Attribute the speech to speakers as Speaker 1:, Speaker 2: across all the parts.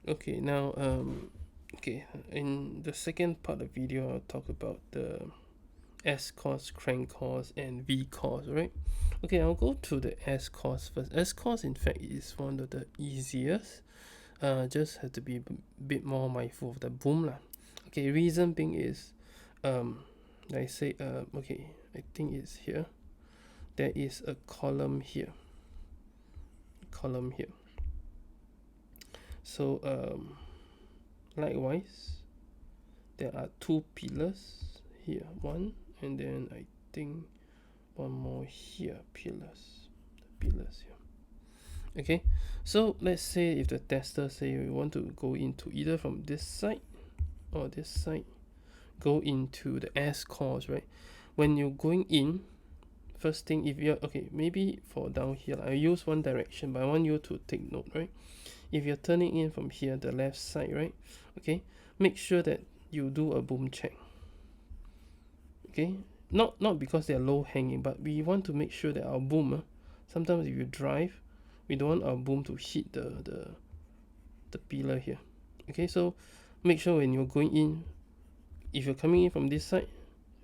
Speaker 1: Okay, now okay, in the second part of the video I'll talk about the S course, crank course, and V course, right? Okay, I'll go to the S course first. S course in fact is one of the easiest. Just have to be a bit more mindful of the boom lah. Okay, reason being is like I say okay, I think it's here. There is a column here. So likewise, there are two pillars here, one, and then I think one more here, pillars here. Okay, so let's say if the tester say we want to go into either from this side or this side, go into the S course, right? When you're going in, first thing, if you're okay, maybe for down here I use one direction, but I want you to take note, right? If you're turning in from here, the left side, right? Okay, make sure that you do a boom check. Okay, not because they're low hanging, but we want to make sure that our boom, sometimes if you drive, we don't want our boom to hit the pillar here. Okay, so make sure when you're going in, if you're coming in from this side,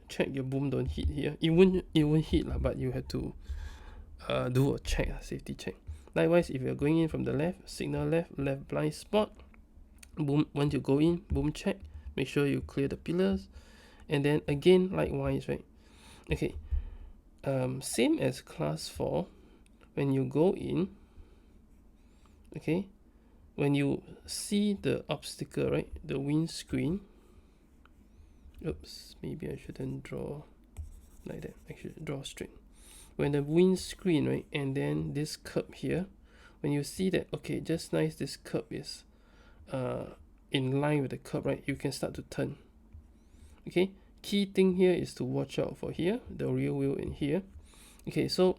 Speaker 1: check your boom don't hit here. It won't hit lah, but you have to do a check, safety check. Likewise, if you're going in from the left, signal left blind spot, boom. Once you go in, boom check, make sure you clear the pillars, and then again likewise, right? Okay, same as class 4. When you go in, okay, when you see the obstacle, right, the windscreen, oops, maybe I shouldn't draw like that, I should draw straight. When the windscreen, right, and then this curb here, when you see that, okay, just nice, this curb is in line with the curb, right, you can start to turn. Okay, key thing here is to watch out for here, the rear wheel in here. Okay, so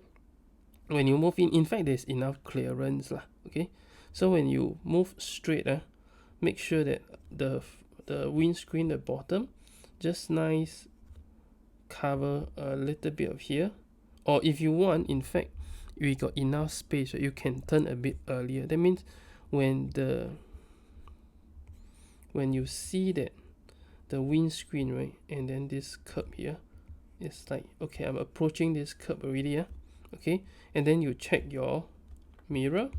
Speaker 1: when you move in fact there's enough clearance lah. Okay, so when you move straight, make sure that the windscreen, the bottom, just nice cover a little bit of here, or if you want, in fact we got enough space, right, you can turn a bit earlier. That means when you see that the windscreen, right, and then this curb here, it's like, okay, I'm approaching this curb already, okay, and then you check your mirror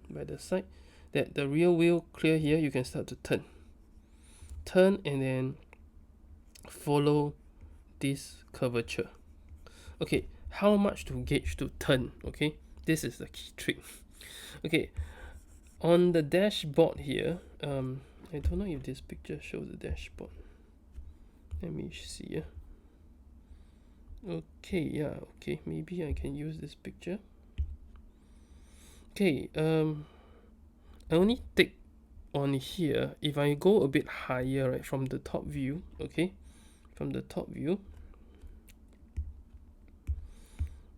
Speaker 1: by the side that the rear wheel clear here, you can start to turn and then follow this curvature. Okay, how much to gauge to turn? Okay, this is the key trick. Okay, on the dashboard here, I don't know if this picture shows the dashboard. Let me see. Okay, yeah, okay, maybe I can use this picture. Okay, I only take on here if I go a bit higher, right, from the top view. Okay, from the top view.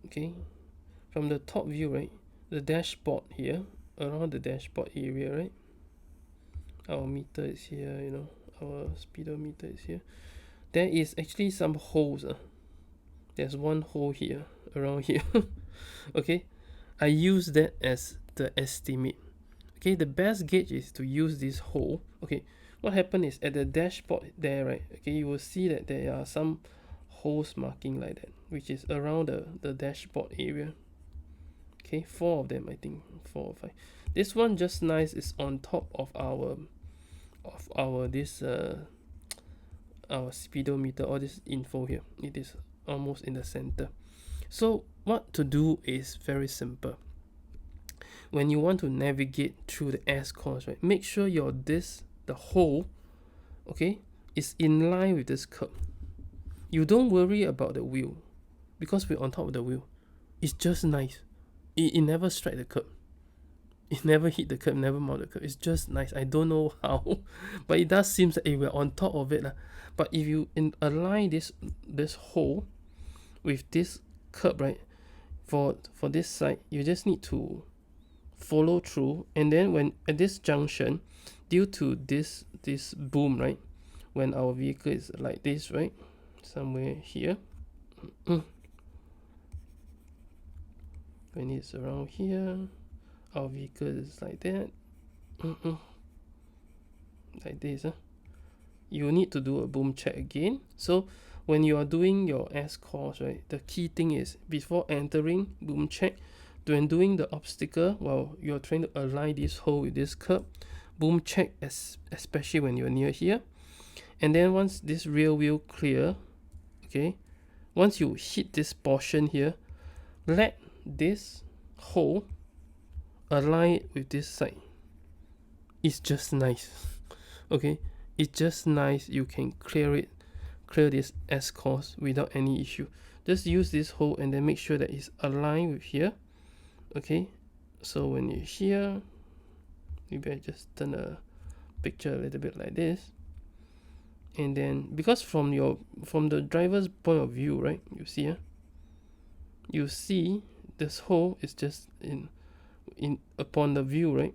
Speaker 1: Okay, from the top view, right, the dashboard here, around the dashboard area, right, our meter is here, you know, our speedometer is here. There is actually some holes. There's one hole here, around here. Okay, I use that as the estimate. Okay, the best gauge is to use this hole. Okay, what happened is at the dashboard there, right, okay, you will see that there are some holes marking like that, which is around the dashboard area. Okay, 4 of them, I think, 4 or 5. This one just nice is on top of our this our speedometer, or this info here. It is almost in the center. So what to do is very simple. When you want to navigate through the S course, right, make sure the hole, okay, is in line with this curb. You don't worry about the wheel, because we're on top of the wheel. It's just nice. It never strike the curb. It never hit the curb, never mount the curb. It's just nice. I don't know how, but it does seem that we're on top of it. But if you align this hole with this curb, right, for this side, you just need to follow through, and then when at this junction, due to this boom, right, when our vehicle is like this, right, somewhere here, when it's around here, our vehicle is like that, like this, you need to do a boom check again. So when you are doing your S course, right, the key thing is before entering boom check, when doing the obstacle, while you're trying to align this hole with this curb, boom check, especially when you're near here. And then once this rear wheel clear, okay, once you hit this portion here, let this hole align with this side. It's just nice. Okay, it's just nice. You can clear this S course without any issue. Just use this hole and then make sure that it's aligned with here. Okay, so when you're here, maybe I just turn a picture a little bit like this. And then because from the driver's point of view, right, you see this hole is just in upon the view, right,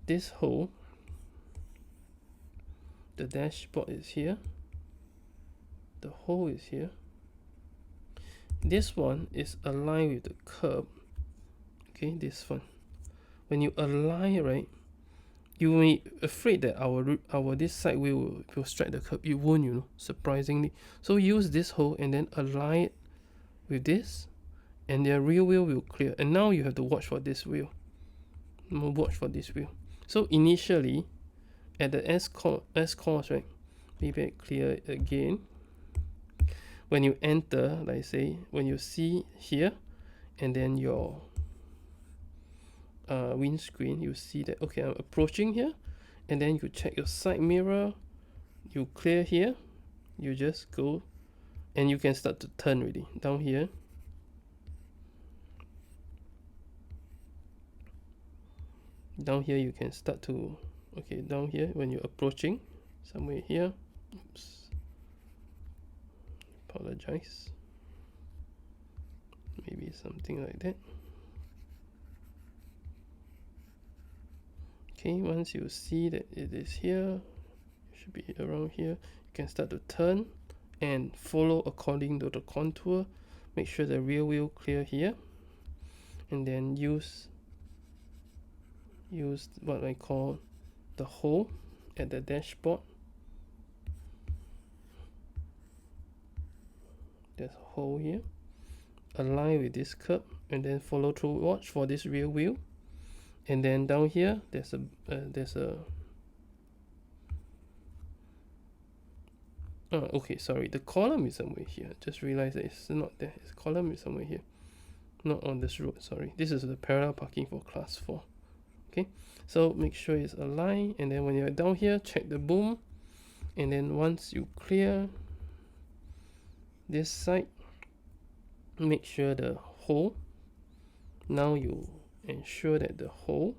Speaker 1: this hole, the dashboard is here, the hole is here, this one is aligned with the curb. Okay, this one, when you align, right, you may be afraid that our this side wheel will strike the curb. It won't, you know, surprisingly. So use this hole and then align it with this, and the rear wheel will clear. And now you have to watch for this wheel. Watch for this wheel. So initially, at the S course, right, maybe I clear it again. When you enter, like say, when you see here, and then your windscreen, you see that, okay, I'm approaching here, and then you check your side mirror, you clear here, you just go, and you can start to turn really down here. Down here you can start to, okay, down here when you're approaching, somewhere here, oops, apologize, maybe something like that. Okay, once you see that it is here, it should be around here, you can start to turn and follow according to the contour. Make sure the rear wheel clear here, and then use what I call the hole at the dashboard. There's a hole here, align with this curb, and then follow through. Watch for this rear wheel. And then down here, there's a okay, sorry, the column is somewhere here. Just realized that it's not there. Its column is somewhere here, not on this road. Sorry, this is the parallel parking for class 4. Okay, so make sure it's aligned, and then when you're down here, check the boom, and then once you clear this side, make sure the hole. Now you ensure that the hole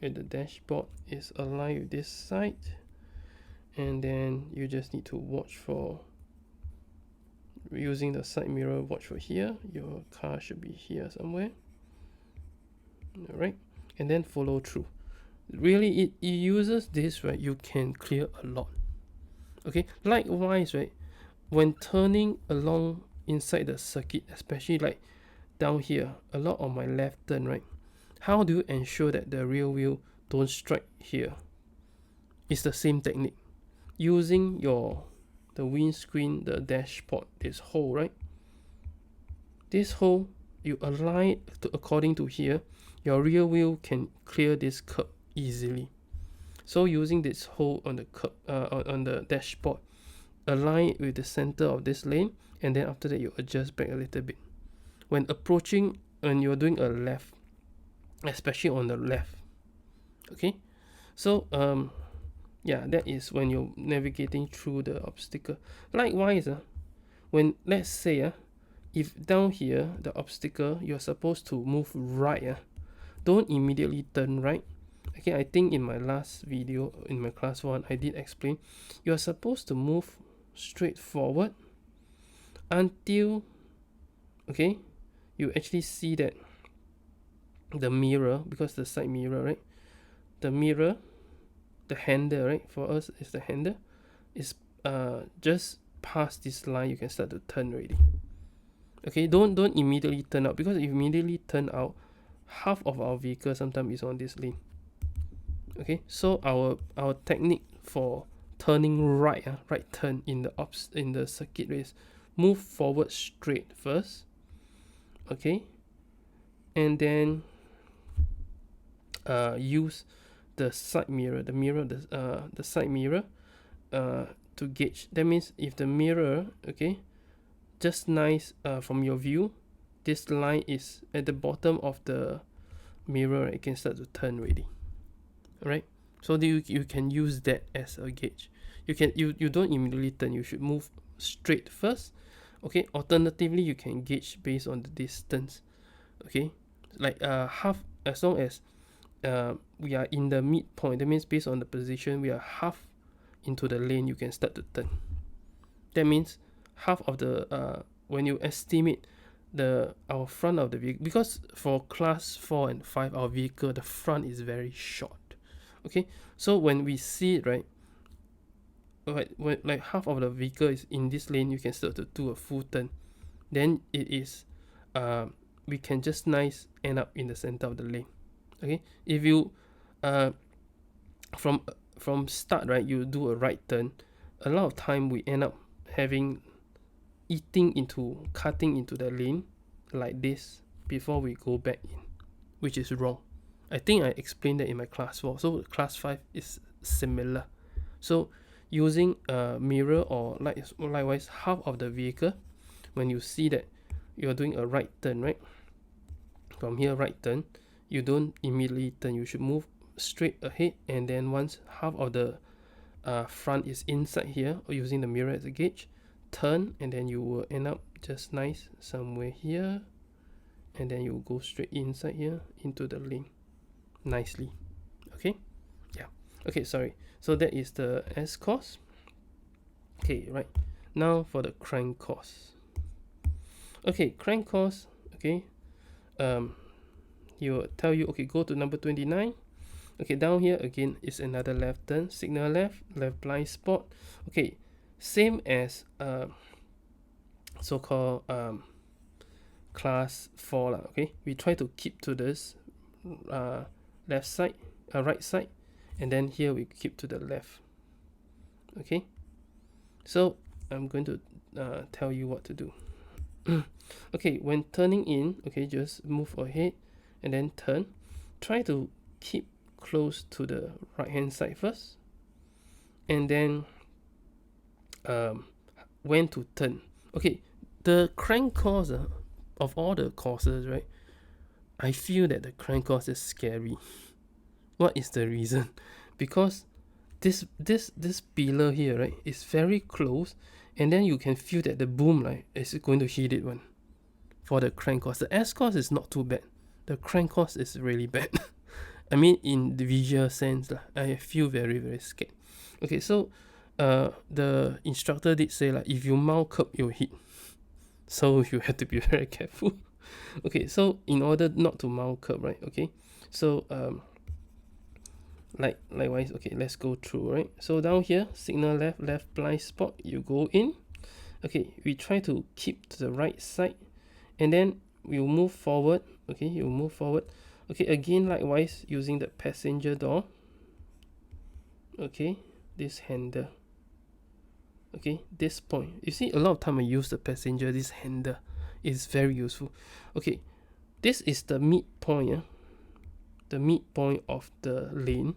Speaker 1: at the dashboard is aligned with this side, and then you just need to watch for, using the side mirror, watch for here. Your car should be here somewhere. Alright, and then follow through. Really, it uses this, right, you can clear a lot. Okay, likewise, right, when turning along inside the circuit, especially like down here, a lot on my left turn, right, how do you ensure that the rear wheel don't strike here? It's the same technique, using the windscreen, the dashboard, this hole, right, this hole, you align to according to here, your rear wheel can clear this curb easily. So using this hole on the curb, on the dashboard, align it with the center of this lane, and then after that you adjust back a little bit. When approaching, when you're doing a left, especially on the left, okay, so yeah, that is when you're navigating through the obstacle. Likewise, when, let's say, if down here the obstacle, you're supposed to move right, don't immediately turn right. Okay, I think in my last video in my class 1 I did explain you're supposed to move straight forward until, okay, you actually see that the mirror, because the side mirror, right, the mirror, the handle, right, for us is the handle, is just past this line, you can start to turn already. Okay, don't immediately turn out, because if you immediately turn out, half of our vehicle sometimes is on this lane. Okay, so our technique for turning right, right turn in the circuit is move forward straight first, okay, and then use the side mirror, the side mirror to gauge. That means if the mirror, okay, just nice from your view, this line is at the bottom of the mirror, it can start to turn already. Alright, so you can use that as a gauge. You don't immediately turn, you should move straight first. Okay, alternatively you can gauge based on the distance. Okay, like half, as long as we are in the midpoint, that means based on the position we are half into the lane, you can start to turn. That means half of the when you estimate our front of the vehicle, because for class 4 and 5 our vehicle, the front is very short. Okay, so when we see it, right, when like half of the vehicle is in this lane, you can start to do a full turn. Then it is we can just nice end up in the center of the lane. Okay, if you from start, right, you do a right turn, a lot of time we end up having cutting into the lane like this before we go back in, which is wrong. I think I explained that in my class 4. So class 5 is similar. So using a mirror or likewise half of the vehicle, when you see that you're doing a right turn, right, from here right turn, you don't immediately turn, you should move straight ahead, and then once half of the front is inside here, or using the mirror as a gauge, turn, and then you will end up just nice somewhere here, and then you will go straight inside here into the lane nicely. Okay, yeah, okay, sorry. So that is the S course. Okay, right, now for the crank course. Okay, crank course. Okay, he will tell you, okay, go to number 29. Okay, down here again is another left turn, signal left blind spot. Okay, same as so-called class 4 lah. Okay, we try to keep to this left side, right side, and then here we keep to the left. Okay, so I'm going to tell you what to do. Okay, when turning in, okay, just move ahead and then turn. Try to keep close to the right hand side first, and then when to turn. Okay, the crank course of all the courses, right, I feel that the crank course is scary. What is the reason? Because this pillar here, right, is very close, and then you can feel that the boom, right, is going to hit it one. For the crank course, the S course is not too bad. The crank course is really bad. I mean, in the visual sense, I feel very, very scared. Okay, so the instructor did say, like, if you mount curb, you'll hit. So you have to be very careful. Okay, so in order not to mount curb, right? Okay, so likewise, okay, let's go through, right? So down here, signal left blind spot, you go in. Okay, we try to keep to the right side, and then we'll move forward. Okay, you move forward. Okay, again, likewise, using the passenger door. Okay, this handle. Okay, this point. You see, a lot of time I use the passenger, this handle is very useful. Okay, this is the midpoint, the midpoint of the lane.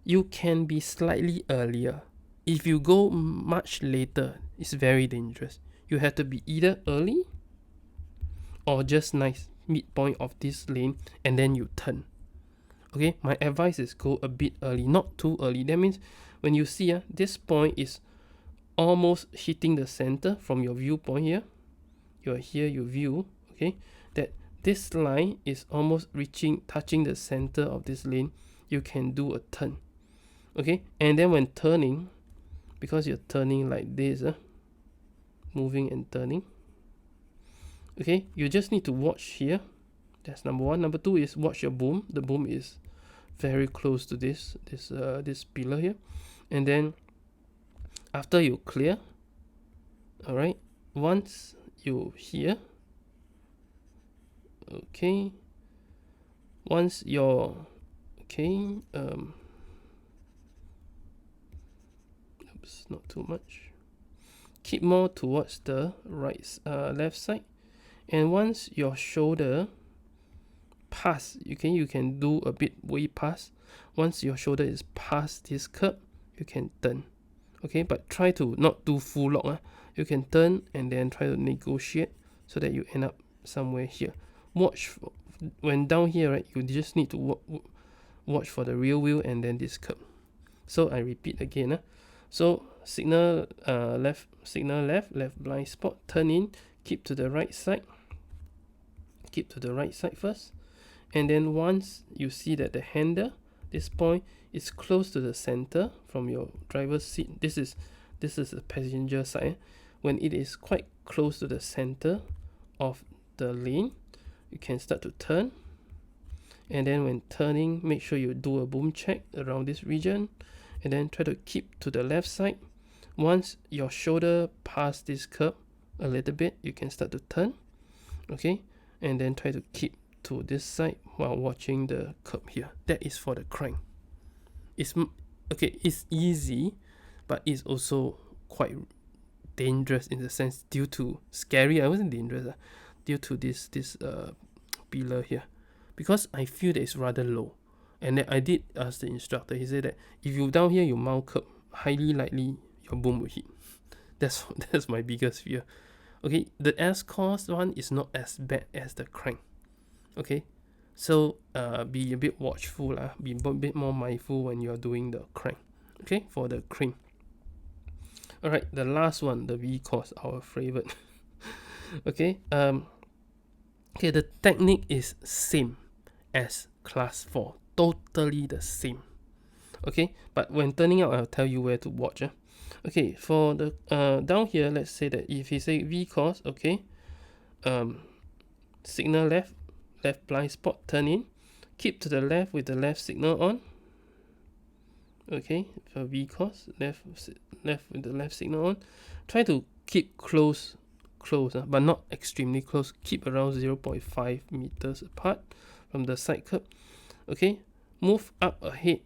Speaker 1: You can be slightly earlier. If you go much later, it's very dangerous. You have to be either early or just nice midpoint of this lane, and then you turn. Okay, my advice is go a bit early, not too early. That means when you see this point is almost hitting the center from your viewpoint here. You're here, you view, okay, that this line is almost touching the center of this lane. You can do a turn. Okay, and then when turning, because you're turning like this, moving and turning, okay, you just need to watch here. That's number one. Number two is watch your boom. The boom is very close to this pillar here, and then after you clear, all right, once you here, okay, once you're okay, oops, not too much. Keep more towards the left side, and once your shoulder pass, you can do a bit way pass. Once your shoulder is past this curb, you can turn. Okay, but try to not do full lock. You can turn and then try to negotiate so that you end up somewhere here. Watch when down here, right? You just need to watch for the rear wheel and then this curb. So I repeat again. So signal left, left blind spot, turn in, keep to the right side. Keep to the right side first. And then once you see that the handle, this point is close to the center from your driver's seat. This is the passenger side. When it is quite close to the center of the lane, you can start to turn. And then when turning, make sure you do a boom check around this region, and then try to keep to the left side. Once your shoulder pass this curb a little bit, you can start to turn. Okay, and then try to keep to this side while watching the curb here. That is for the crank. It's easy, but it's also quite dangerous in the sense due to scary. I wasn't dangerous due to this pillar here, because I feel that it's rather low. And then I did ask the instructor. He said that if you down here you mount curb, highly likely your boom will hit. That's my biggest fear. Okay, the S-Course one is not as bad as the crank. Okay, so be a bit watchful, be a bit more mindful when you're doing the crank. Okay, for the crank. Alright, the last one, the V-Course, our favorite. Okay, okay, the technique is same as class 4, totally the same. Okay, but when turning out, I'll tell you where to watch. Okay, for the down here, let's say that if you say V-Course, okay, signal left blind spot, turn in, keep to the left with the left signal on. Okay, for V-Course, left with the left signal on. Try to keep close, but not extremely close. Keep around 0.5 meters apart from the side curb. Okay, move up ahead.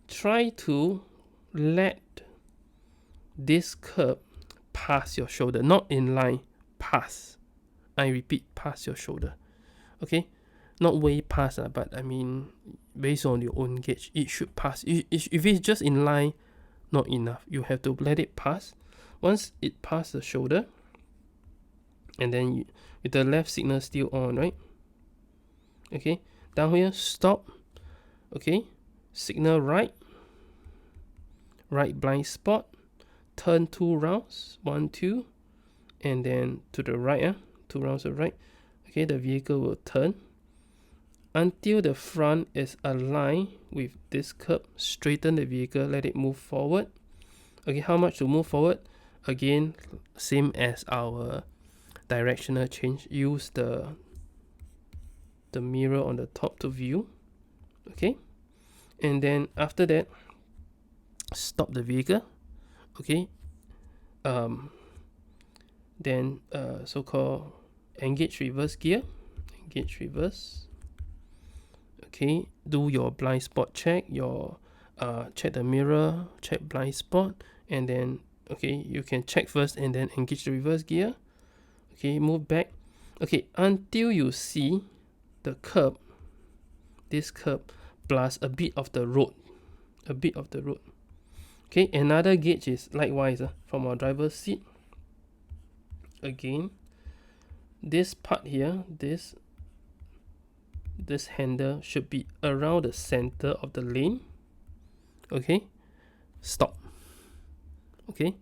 Speaker 1: Try to let this curb pass your shoulder, not in line, pass. I repeat, pass your shoulder. Okay, not way past, but I mean, based on your own gauge, it should pass. If it's just in line, not enough. You have to let it pass. Once it passes the shoulder, and then with the left signal still on, right? Okay, down here, stop. Okay, signal right blind spot, turn 2 rounds, 1, 2, and then to the right, 2 rounds to the right. Okay, the vehicle will turn until the front is aligned with this curb. Straighten the vehicle, let it move forward. Okay, how much to move forward? Again, same as our directional change. Use the mirror on the top to view. Okay, and then after that, stop the vehicle. Okay, then so-called engage reverse gear. Engage reverse. Okay, do your blind spot check, your check the mirror, check blind spot, and then okay, you can check first and then engage the reverse gear. Okay, move back. Okay, until you see the curb, this curb plus a bit of the road. Okay, another gauge is likewise from our driver's seat. Again, this part here, this handle should be around the center of the lane. Okay, stop. Okay,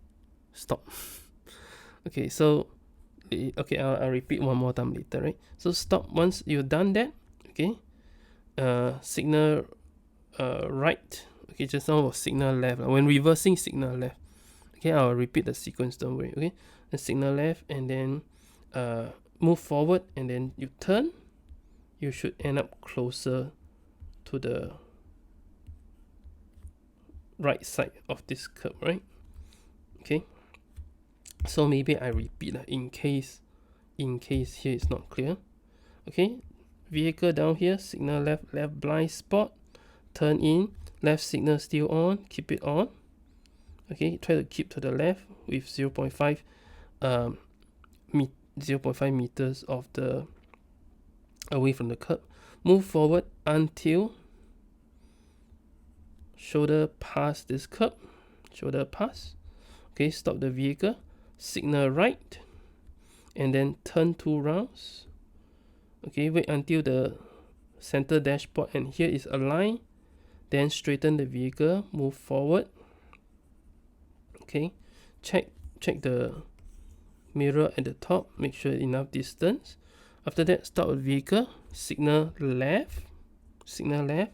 Speaker 1: stop. Okay, so okay, I'll repeat one more time later, right? So stop. Once you've done that, okay, signal right. Okay, just now was signal left. When reversing, signal left. Okay, I'll repeat the sequence, don't worry. Okay, the signal left, and then move forward, and then you turn. You should end up closer to the right side of this curb, right? Okay, so maybe I repeat in case here is not clear. Okay, vehicle down here, signal left blind spot, turn in, left signal still on, keep it on. Okay, try to keep to the left with 0.5 0.5 meters of the away from the curb. Move forward until shoulder pass this curb. Shoulder pass. Okay, stop the vehicle. Signal right, and then turn 2 rounds. Okay, wait until the center dashboard and here is aligned. Then straighten the vehicle. Move forward. Okay, check the mirror at the top. Make sure enough distance. After that, stop the vehicle. Signal left. Signal left.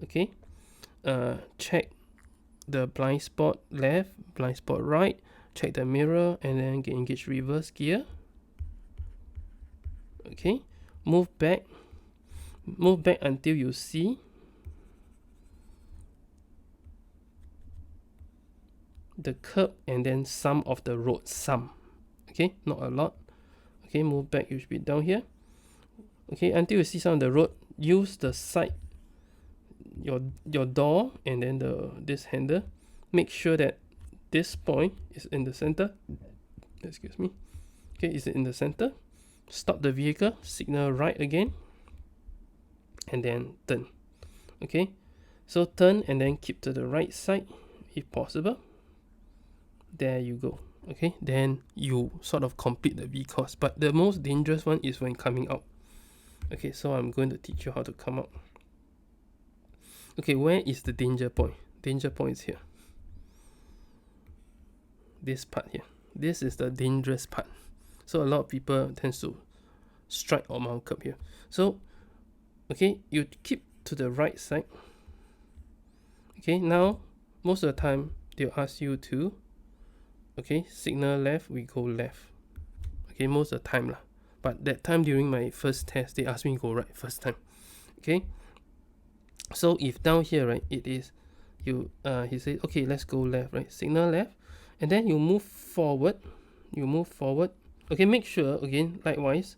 Speaker 1: Okay. Check the blind spot left, blind spot right. Check the mirror and then engage reverse gear. Okay. Move back until you see the curb and then some of the road. Some. Okay, not a lot. Okay, move back, you should be down here. Okay, until you see some of the road, use the side, your door and then this handle. Make sure that this point is in the center. Excuse me. Okay, is it in the center? Stop the vehicle, signal right again, and then turn. Okay, so turn and then keep to the right side if possible. There you go. Okay, then you sort of complete the V course, but the most dangerous one is when coming out. Okay, so I'm going to teach you how to come out. Okay, where is the danger point? Danger point is here. This part here. This is the dangerous part. So a lot of people tend to strike or mount curb here. So, okay, you keep to the right side. Okay, now most of the time they'll ask you to, okay, signal left, we go left. Okay, most of the time lah. But that time during my first test, they asked me to go right first time. Okay, so if down here, right, it is you he said, okay, let's go left, right, signal left, and then you move forward. Okay, make sure again, likewise,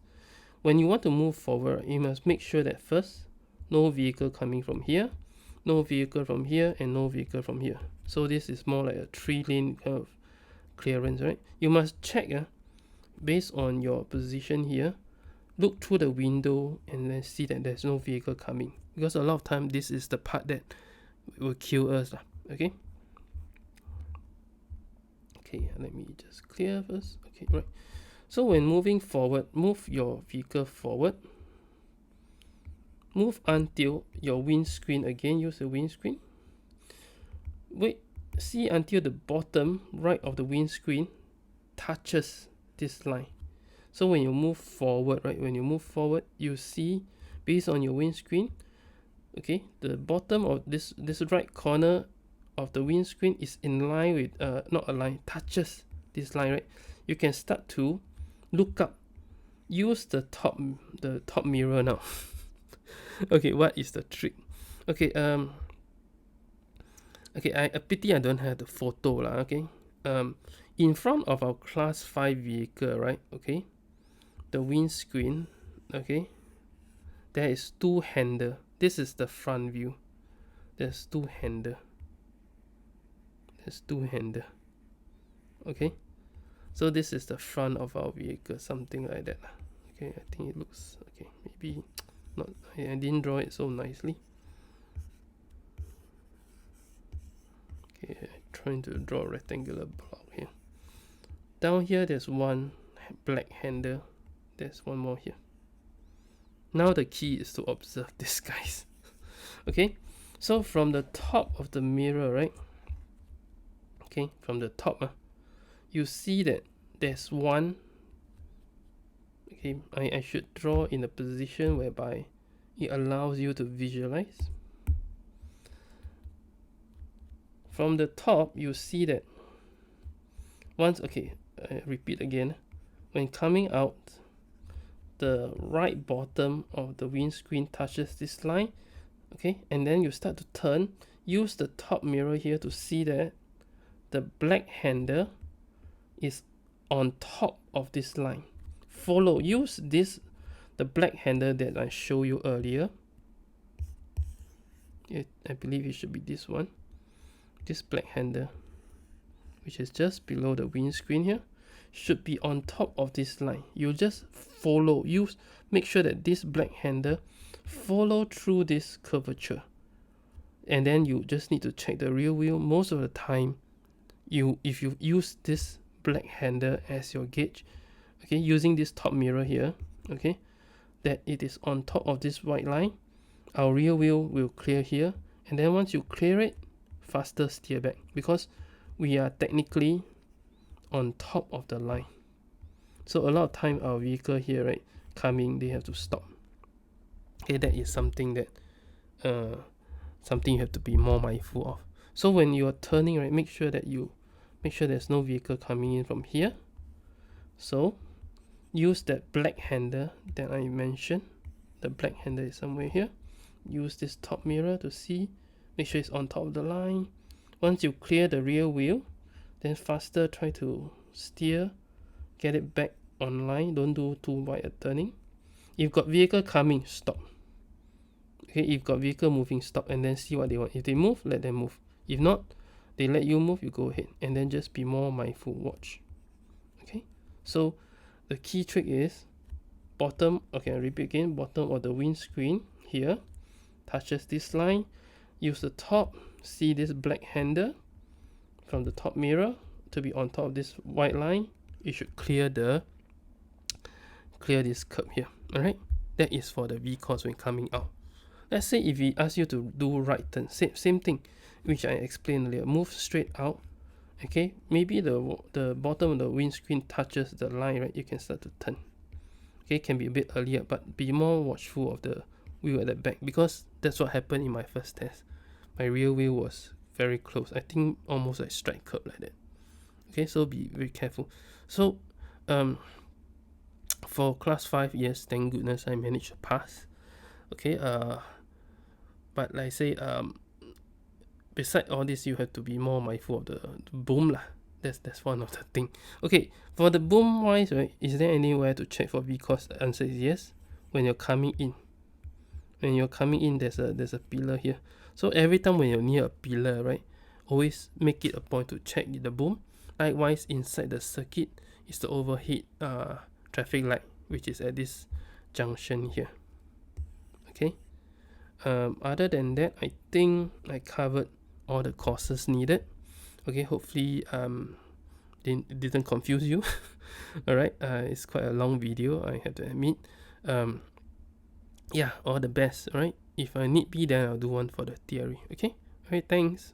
Speaker 1: when you want to move forward, you must make sure that first no vehicle coming from here, no vehicle from here, and no vehicle from here. So this is more like a 3-lane kind of clearance, right? You must check based on your position here, look through the window and then see that there's no vehicle coming, because a lot of time this is the part that will kill us lah. Okay, let me just clear first. Okay, right, so when moving forward, move your vehicle forward, move until your windscreen, again use the windscreen, wait, see until the bottom right of the windscreen touches this line. So when you move forward, right, when you move forward, you see based on your windscreen, okay, the bottom of this right corner of the windscreen is in line with not a line, touches this line, right? You can start to look up, use the top mirror now. Okay, what is the trick? Okay, okay, I pity I don't have the photo lah. Okay, in front of our class 5 vehicle, right, okay, the windscreen, okay, there is 2 handle. This is the front view. There's 2 handle. Okay, so this is the front of our vehicle, something like that. Okay, I think it looks okay. Maybe not. I didn't draw it so nicely. Okay, I'm trying to draw a rectangular block here. Down here, there's one black handle. There's one more here. Now the key is to observe this, guys. Okay, so from the top of the mirror, right? Okay, from the top, you see that there's one. Okay, I should draw in a position whereby it allows you to visualize. From the top, you see that once, okay, I repeat again, when coming out, the right bottom of the windscreen touches this line, okay, and then you start to turn, use the top mirror here to see that the black handle is on top of this line. Use the black handle that I showed you earlier. I believe it should be this one, this black handle. which is just below the windscreen here, should be on top of this line. You just follow, make sure that this black handle follow through this curvature, and then you just need to check the rear wheel. Most of the time, if you use this black handle as your gauge, okay, using this top mirror here, okay, that it is on top of this white line, our rear wheel will clear here, and then once you clear it, faster steer back, because we are technically on top of the line. So a lot of time our vehicle here, right, coming, they have to stop. Okay, that is something that something you have to be more mindful of. So when you are turning, right, make sure there's no vehicle coming in from here. So use that black handle that I mentioned. The black handle is somewhere here. Use this top mirror to see, make sure it's on top of the line. Once you clear the rear wheel, then faster try to steer, get it back on line. Don't do too wide a turning. If got vehicle coming, stop. Okay, if got vehicle moving, stop, and then see what they want. If they move, let them move. If not, they let you move, you go ahead, and then just be more mindful, watch. Okay, so the key trick is bottom, okay, I repeat again, bottom of the windscreen here touches this line. Use the top, see this black handle from the top mirror to be on top of this white line. You should clear this curb here. Alright, that is for the V-course when coming out. Let's say if we ask you to do right turn, same thing which I explained earlier, move straight out. Okay, maybe the bottom of the windscreen touches the line, right? You can start to turn. Okay, can be a bit earlier, but be more watchful of the wheel at the back, because that's what happened in my first test. My rear wheel was very close. I think almost like strike curb like that. Okay, so be very careful. So for class 5, yes, thank goodness I managed to pass. Okay, but like I say, beside all this, you have to be more mindful of the boom lah. That's one of the thing. Okay, for the boom wise, right, is there anywhere to check for V-course? The answer is yes. When you're coming in, there's a pillar here. So every time when you're near a pillar, right, always make it a point to check the boom. Likewise, inside the circuit is the overhead traffic light, which is at this junction here. Okay. Other than that, I think I covered all the courses needed. Okay, hopefully it didn't confuse you. Alright, it's quite a long video, I have to admit. Yeah, all the best. Alright, if I need be, then I'll do one for the theory. Okay, alright, thanks.